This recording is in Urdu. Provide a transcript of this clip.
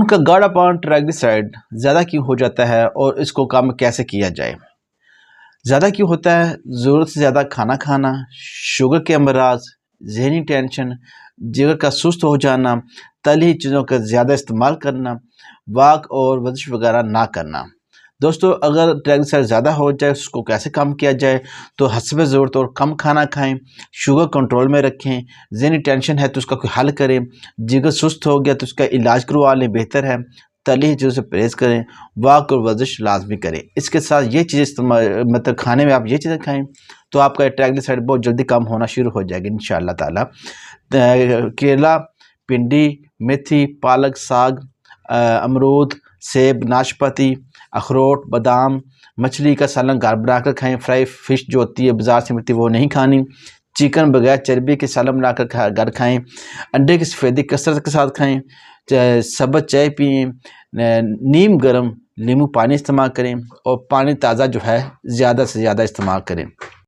کا گاڑا پان ٹرائگلیسرائڈ زیادہ کیوں ہو جاتا ہے اور اس کو کم کیسے کیا جائے؟ زیادہ کیوں ہوتا ہے؟ ضرورت سے زیادہ کھانا کھانا، شوگر کے امراض، ذہنی ٹینشن، جگر کا سست ہو جانا، تلی چیزوں کا زیادہ استعمال کرنا، واک اور ورزش وغیرہ نہ کرنا۔ دوستو، اگر ٹرائگلیسرائڈ زیادہ ہو جائے اس کو کیسے کم کیا جائے؟ تو حسب ضرورت اور کم کھانا کھائیں، شوگر کنٹرول میں رکھیں، ذہنی ٹینشن ہے تو اس کا کوئی حل کریں، جگر سست ہو گیا تو اس کا علاج کروا لیں، بہتر ہے، تلی چیزوں سے پرہیز کریں، واک اور ورزش لازمی کریں۔ اس کے ساتھ یہ چیزیں مطلب کھانے میں آپ یہ چیزیں کھائیں تو آپ کا ٹرائگلیسرائڈ بہت جلدی کم ہونا شروع ہو جائے گا انشاءاللہ تعالی۔ کیلا، پنڈی، میتھی، پالک، ساگ، امرود، سیب، ناشپاتی، اخروٹ، بادام، مچھلی کا سالن گھر بنا کر کھائیں، فرائی فش جو ہوتی ہے بازار سے ملتی ہے وہ نہیں کھانی، چکن بغیر چربی کے سالن بنا کر گھر کھائیں، انڈے کی سفیدی کثرت کے ساتھ کھائیں، سبز چائے پئیں، نیم گرم لیمو پانی استعمال کریں اور پانی تازہ جو ہے زیادہ سے زیادہ استعمال کریں۔